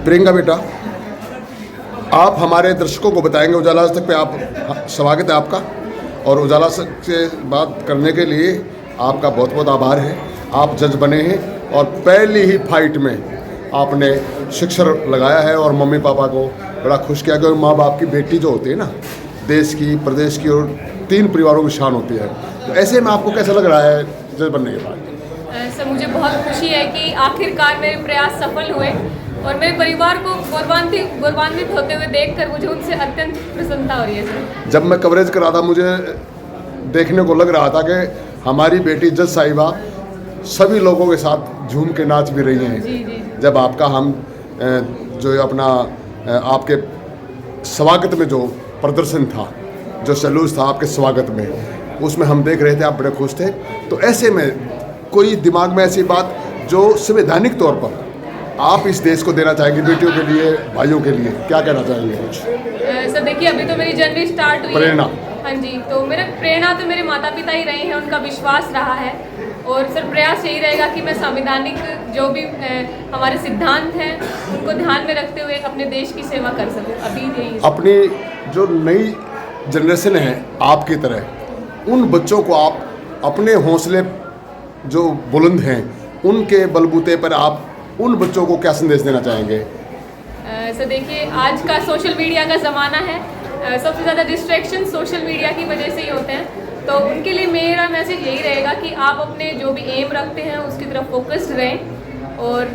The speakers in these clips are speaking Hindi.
प्रियंका बेटा, आप हमारे दर्शकों को बताएंगे उजाला आज तक पे आप स्वागत है आपका। और उजाला से बात करने के लिए आपका बहुत बहुत आभार है। आप जज बने हैं और पहली ही फाइट में आपने शिक्षर लगाया है और मम्मी पापा को बड़ा खुश किया। क्योंकि माँ बाप की बेटी जो होती है ना, देश की, प्रदेश की और 3 परिवारों की शान होती है। तो ऐसे में आपको कैसा लग रहा है जज बनने के बाद? सर, मुझे बहुत खुशी है कि आखिरकार मेरे प्रयास सफल हुए और मेरे परिवार को गौरवान्वित होते हुए देखकर मुझे उनसे अत्यंत प्रसन्नता हो रही है सर। जब मैं कवरेज कर रहा था, मुझे देखने को लग रहा था कि हमारी बेटी जज साहिबा सभी लोगों के साथ झूम के नाच भी रही हैं। जी। जब आपका हम जो अपना आपके स्वागत में जो प्रदर्शन था, जो सैल्यूट था आपके स्वागत में, उसमें हम देख रहे थे आप बड़े खुश थे। तो ऐसे में कोई दिमाग में ऐसी बात जो संवैधानिक तौर पर आप इस देश को देना चाहेंगे, बेटियों के लिए, भाइयों के लिए, क्या कहना चाहेंगे कुछ? सर देखिए, अभी तो मेरी जर्नी स्टार्ट हुई प्रेरणा। है। हाँ जी, तो मेरे प्रेरणा तो मेरे माता पिता ही रहे हैं, उनका विश्वास रहा है। और सर प्रयास यही रहेगा कि मैं संवैधानिक जो भी हमारे सिद्धांत हैं उनको ध्यान में रखते हुए अपने देश की सेवा कर सकूं। अभी यही अपनी जो नई जनरेशन है आपकी तरह, उन बच्चों को आप अपने हौसले जो बुलंद हैं उनके बलबूते पर आप उन बच्चों को क्या संदेश देना चाहेंगे? सर देखिए, आज का सोशल मीडिया का ज़माना है। सबसे ज़्यादा डिस्ट्रैक्शन सोशल मीडिया की वजह से ही होते हैं। तो उनके लिए मेरा मैसेज यही रहेगा कि आप अपने जो भी एम रखते हैं उसकी तरफ फोकस्ड रहें और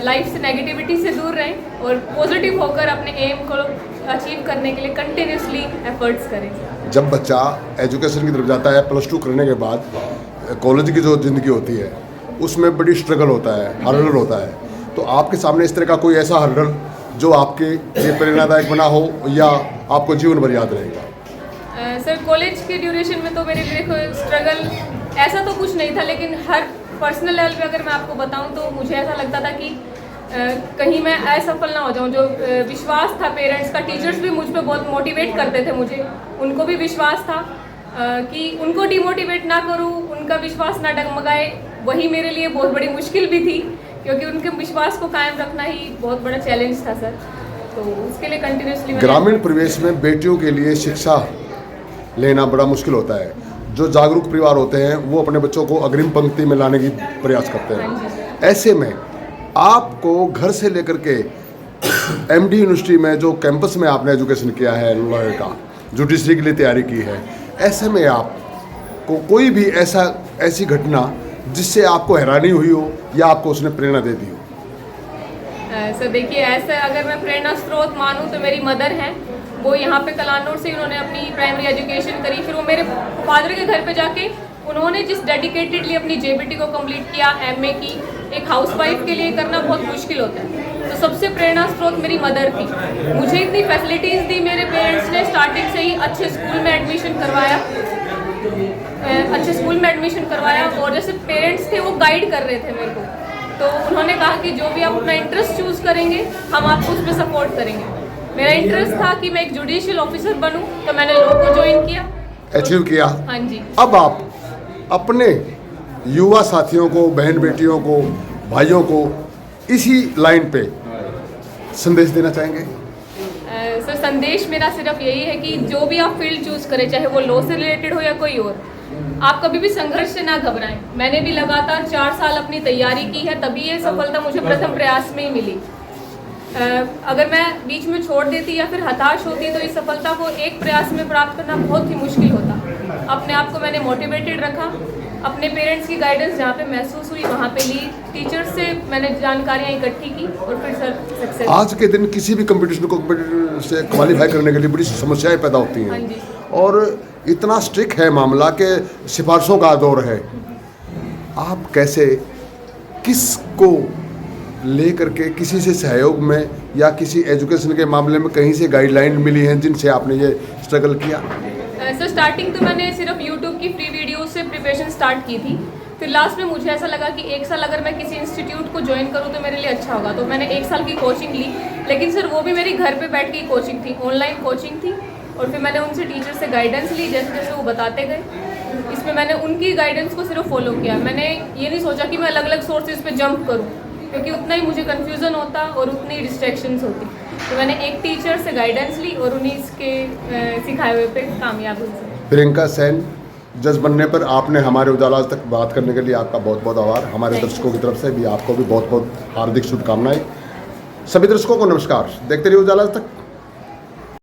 लाइफ से नेगेटिविटी से दूर रहें और पॉजिटिव होकर अपने एम को अचीव करने के लिए कंटिन्यूसली एफर्ट्स करें। जब बच्चा एजुकेशन की तरफ जाता है, +2 करने के बाद कॉलेज की जो ज़िंदगी होती है उसमें बड़ी स्ट्रगल होता है, हर्डल होता है। तो आपके सामने इस तरह का कोई ऐसा हर्डल जो आपके लिए प्रेरणादायक बना हो या आपको जीवन भर याद रहेगा? सर कॉलेज के ड्यूरेशन में तो मेरे लिए कोई स्ट्रगल ऐसा तो कुछ नहीं था, लेकिन हर पर्सनल लेवल पे अगर मैं आपको बताऊं तो मुझे ऐसा लगता था कि कहीं मैं असफल ना हो जाऊं। जो विश्वास था पेरेंट्स का, टीचर्स भी मुझ पे बहुत मोटिवेट करते थे, मुझे उनको भी विश्वास था कि उनको डिमोटिवेट ना करूं, उनका विश्वास ना डगमगाए। वही मेरे लिए बहुत बड़ी मुश्किल भी थी, क्योंकि उनके विश्वास को कायम रखना ही बहुत बड़ा चैलेंज था सर। तो उसके लिए कंटिन्यूसली ग्रामीण परिवेश में बेटियों के लिए शिक्षा लेना बड़ा मुश्किल होता है। जो जागरूक परिवार होते हैं वो अपने बच्चों को अग्रिम पंक्ति में लाने की प्रयास करते हैं। ऐसे में आपको घर से लेकर के MD यूनिवर्सिटी में जो कैंपस में आपने एजुकेशन किया है, लॉयर का, जुडिशरी के लिए तैयारी की है, ऐसे में आपको कोई भी ऐसी घटना जिससे आपको हैरानी हुई हो या आपको उसने प्रेरणा दे दी हो? सर देखिए, ऐसा अगर मैं प्रेरणा स्रोत मानूं तो मेरी मदर हैं। वो यहाँ पे कलानौर से उन्होंने अपनी प्राइमरी एजुकेशन करी, फिर वो मेरे फादर के घर पे जाके उन्होंने जिस डेडिकेटेडली अपनी JBT को कंप्लीट किया, MA की। एक हाउसवाइफ के लिए करना बहुत मुश्किल होता है। तो सबसे प्रेरणा स्रोत मेरी मदर थी। मुझे इतनी फैसिलिटीज़ दी मेरे पेरेंट्स ने, स्टार्टिंग से ही अच्छे स्कूल में एडमिशन करवाया और जैसे पेरेंट्स थे वो गाइड कर रहे थे मेरे को। तो उन्होंने कहा कि जो भी आप अपना इंटरेस्ट चूज़ करेंगे हम आपको उसमें सपोर्ट करेंगे। मेरा इंटरेस्ट था कि मैं एक जुडिशियल ऑफिसर बनूं, तो मैंने लॉ को ज्वाइन किया, अचीव किया। हाँ जी। अब आप अपने युवा साथियों को, बहन बेटियों को, भाइयों को इसी लाइन पे संदेश देना चाहेंगे? सर संदेश मेरा सिर्फ यही है कि जो भी आप फील्ड चूज़ करें, चाहे वो लॉ से रिलेटेड हो या कोई और, आप कभी भी संघर्ष से ना घबराएं। मैंने भी लगातार 4 साल अपनी तैयारी की है, तभी ये सफलता मुझे प्रथम प्रयास में ही मिली। अगर मैं बीच में छोड़ देती या फिर हताश होती तो इस सफलता को एक प्रयास में प्राप्त करना बहुत ही मुश्किल होता। अपने आप को मैंने मोटिवेटेड रखा, अपने पेरेंट्स की गाइडेंस जहाँ पे महसूस हुई वहाँ पे ली, टीचर्स से मैंने जानकारियाँ इकट्ठी की और फिर सर सक्सेस। आज के दिन किसी भी कंपटीशन से क्वालिफाई करने के लिए बड़ी समस्याएं पैदा होती हैं। हाँ जी। और इतना स्ट्रिक्ट है मामला कि सिफारिशों का दौर है। आप कैसे, किसको ले करके, किसी से सहयोग में या किसी एजुकेशन के मामले में कहीं से गाइडलाइन मिली हैं जिनसे आपने ये स्ट्रगल किया? सर स्टार्टिंग तो मैंने सिर्फ YouTube की फ्री वीडियो से प्रिपरेशन स्टार्ट की थी। फिर लास्ट में मुझे ऐसा लगा कि 1 साल अगर मैं किसी इंस्टीट्यूट को ज्वाइन करूँ तो मेरे लिए अच्छा होगा। तो मैंने 1 साल की कोचिंग ली, लेकिन सर वो भी मेरी घर पे बैठ के कोचिंग थी, ऑनलाइन कोचिंग थी। और फिर मैंने उनसे टीचर से गाइडेंस ली, जैसे जैसे वो बताते गए। इसमें मैंने उनकी गाइडेंस को सिर्फ फॉलो किया। मैंने ये नहीं सोचा कि मैं अलग अलग सोर्सेज पे जंप करूँ। क्योंकि उतना ही मुझे कन्फ्यूज़न होता और उतनी डिस्ट्रैक्शंस होती। तो मैंने एक टीचर से गाइडेंस ली और उन्हीं के सिखाए हुए पे कामयाब हुई। प्रियंका सेन, जज बनने पर आपने हमारे उजाला आज तक बात करने के लिए आपका बहुत बहुत आभार। हमारे दर्शकों की तरफ से भी आपको भी बहुत बहुत हार्दिक शुभकामनाएं। सभी दर्शकों को नमस्कार। देखते रहिए उजाला आज तक।